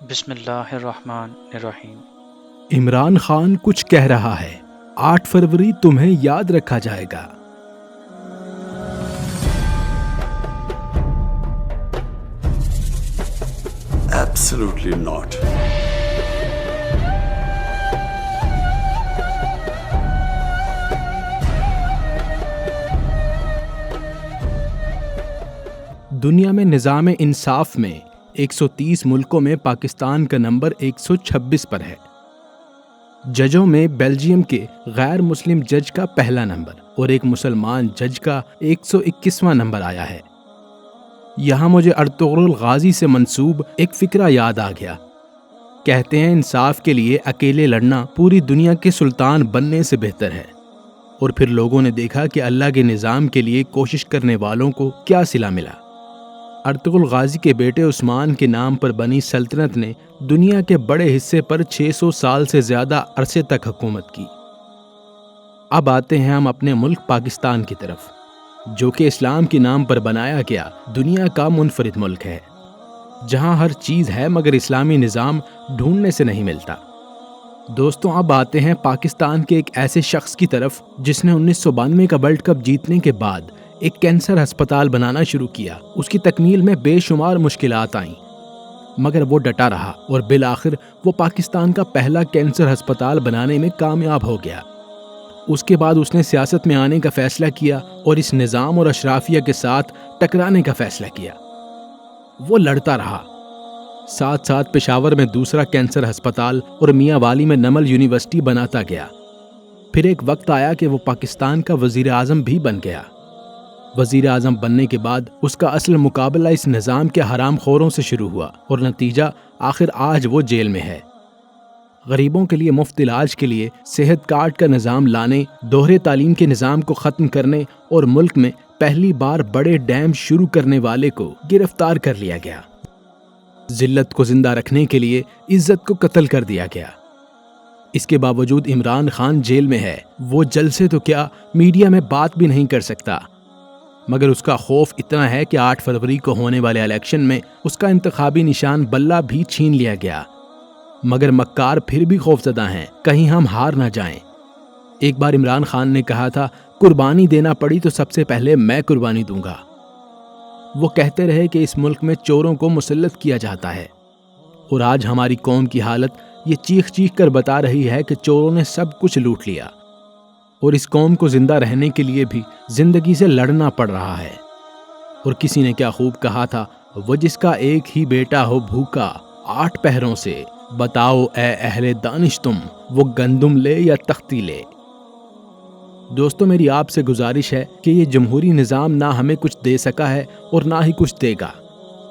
بسم اللہ الرحمن الرحیم۔ عمران خان کچھ کہہ رہا ہے، 8 فروری تمہیں یاد رکھا جائے گا۔ Absolutely not. دنیا میں نظام انصاف میں 130 ملکوں میں پاکستان کا نمبر 126 پر ہے۔ ججوں میں بیلجیم کے غیر مسلم جج کا پہلا نمبر اور ایک مسلمان جج کا 121واں نمبر آیا ہے۔ یہاں مجھے ارطغرل غازی سے منسوب ایک فقرہ یاد آ گیا۔ کہتے ہیں انصاف کے لیے اکیلے لڑنا پوری دنیا کے سلطان بننے سے بہتر ہے، اور پھر لوگوں نے دیکھا کہ اللہ کے نظام کے لیے کوشش کرنے والوں کو کیا صلہ ملا۔ ارطغرل غازی کے بیٹے عثمان کے نام پر بنی سلطنت نے دنیا کے بڑے حصے پر 600 سال سے زیادہ عرصے تک حکومت کی۔ اب آتے ہیں ہم اپنے ملک پاکستان کی طرف، جو کہ اسلام کے نام پر بنایا گیا دنیا کا منفرد ملک ہے، جہاں ہر چیز ہے مگر اسلامی نظام ڈھونڈنے سے نہیں ملتا۔ دوستوں، اب آتے ہیں پاکستان کے ایک ایسے شخص کی طرف جس نے 1992 کا ورلڈ کپ جیتنے کے بعد ایک کینسر ہسپتال بنانا شروع کیا۔ اس کی تکمیل میں بے شمار مشکلات آئیں، مگر وہ ڈٹا رہا اور بالآخر وہ پاکستان کا پہلا کینسر ہسپتال بنانے میں کامیاب ہو گیا۔ اس کے بعد اس نے سیاست میں آنے کا فیصلہ کیا اور اس نظام اور اشرافیہ کے ساتھ ٹکرانے کا فیصلہ کیا۔ وہ لڑتا رہا، ساتھ ساتھ پشاور میں دوسرا کینسر ہسپتال اور میاں والی میں نمل یونیورسٹی بناتا گیا۔ پھر ایک وقت آیا کہ وہ پاکستان کا وزیر اعظم بھی بن گیا۔ وزیر اعظم بننے کے بعد اس کا اصل مقابلہ اس نظام کے حرام خوروں سے شروع ہوا اور نتیجہ آخر آج وہ جیل میں ہے۔ غریبوں کے لیے مفت علاج کے لیے صحت کارڈ کا نظام لانے، دوہرے تعلیم کے نظام کو ختم کرنے اور ملک میں پہلی بار بڑے ڈیم شروع کرنے والے کو گرفتار کر لیا گیا۔ ذلت کو زندہ رکھنے کے لیے عزت کو قتل کر دیا گیا۔ اس کے باوجود عمران خان جیل میں ہے۔ وہ جلسے تو کیا، میڈیا میں بات بھی نہیں کر سکتا، مگر اس کا خوف اتنا ہے کہ 8 فروری کو ہونے والے الیکشن میں اس کا انتخابی نشان بلہ بھی چھین لیا گیا۔ مگر مکار پھر بھی خوفزدہ ہیں، کہیں ہم ہار نہ جائیں۔ ایک بار عمران خان نے کہا تھا، قربانی دینا پڑی تو سب سے پہلے میں قربانی دوں گا۔ وہ کہتے رہے کہ اس ملک میں چوروں کو مسلط کیا جاتا ہے، اور آج ہماری قوم کی حالت یہ چیخ چیخ کر بتا رہی ہے کہ چوروں نے سب کچھ لوٹ لیا، اور اس قوم کو زندہ رہنے کے لیے بھی زندگی سے لڑنا پڑ رہا ہے۔ اور کسی نے کیا خوب کہا تھا، وہ جس کا ایک ہی بیٹا ہو بھوکا 8 پہروں سے، بتاؤ اے اہل دانش تم، وہ گندم لے یا تختی لے۔ دوستو، میری آپ سے گزارش ہے کہ یہ جمہوری نظام نہ ہمیں کچھ دے سکا ہے اور نہ ہی کچھ دے گا۔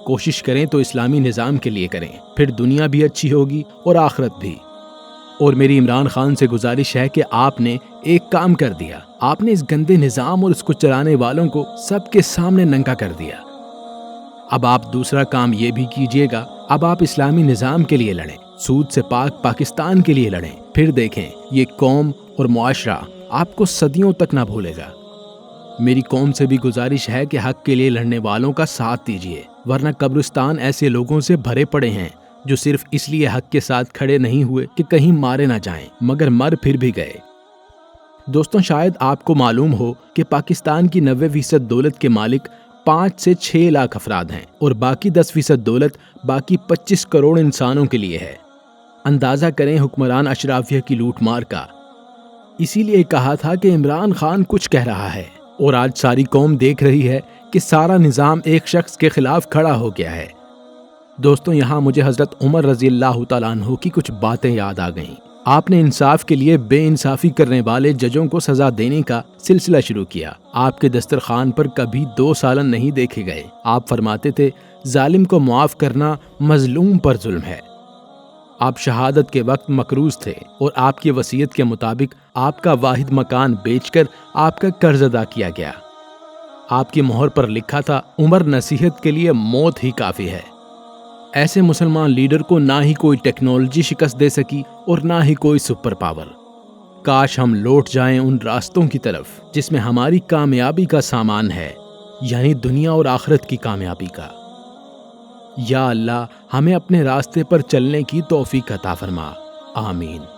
کوشش کریں تو اسلامی نظام کے لیے کریں، پھر دنیا بھی اچھی ہوگی اور آخرت بھی۔ اور میری عمران خان سے گزارش ہے کہ آپ نے ایک کام کر دیا، آپ نے اس گندے نظام اور اس کو چلانے والوں کو سب کے سامنے ننگا کر دیا۔ اب آپ دوسرا کام یہ بھی کیجئے گا، اب آپ اسلامی نظام کے لیے لڑیں، سود سے پاک پاکستان کے لیے لڑیں، پھر دیکھیں یہ قوم اور معاشرہ آپ کو صدیوں تک نہ بھولے گا۔ میری قوم سے بھی گزارش ہے کہ حق کے لیے لڑنے والوں کا ساتھ دیجئے، ورنہ قبرستان ایسے لوگوں سے بھرے پڑے ہیں جو صرف اس لیے حق کے ساتھ کھڑے نہیں ہوئے کہ کہیں مارے نہ جائیں، مگر مر پھر بھی گئے۔ دوستوں، شاید آپ کو معلوم ہو کہ پاکستان کی 90% دولت کے مالک 5 سے 6 لاکھ افراد ہیں، اور باقی 10% دولت باقی 25 کروڑ انسانوں کے لیے ہے۔ اندازہ کریں حکمران اشرافیہ کی لوٹ مار کا۔ اسی لیے کہا تھا کہ عمران خان کچھ کہہ رہا ہے، اور آج ساری قوم دیکھ رہی ہے کہ سارا نظام ایک شخص کے خلاف کھڑا ہو گیا ہے۔ دوستوں، یہاں مجھے حضرت عمر رضی اللہ تعالیٰ عنہ کی کچھ باتیں یاد آ گئیں۔ آپ نے انصاف کے لیے بے انصافی کرنے والے ججوں کو سزا دینے کا سلسلہ شروع کیا۔ آپ کے دسترخوان پر کبھی 2 سالن نہیں دیکھے گئے۔ آپ فرماتے تھے، ظالم کو معاف کرنا مظلوم پر ظلم ہے۔ آپ شہادت کے وقت مقروض تھے، اور آپ کی وصیت کے مطابق آپ کا واحد مکان بیچ کر آپ کا قرض ادا کیا گیا۔ آپ کی مہر پر لکھا تھا، عمر نصیحت کے لیے موت ہی کافی ہے۔ ایسے مسلمان لیڈر کو نہ ہی کوئی ٹیکنالوجی شکست دے سکی اور نہ ہی کوئی سپر پاور۔ کاش ہم لوٹ جائیں ان راستوں کی طرف جس میں ہماری کامیابی کا سامان ہے، یعنی دنیا اور آخرت کی کامیابی کا۔ یا اللہ ہمیں اپنے راستے پر چلنے کی توفیق عطا فرما، آمین۔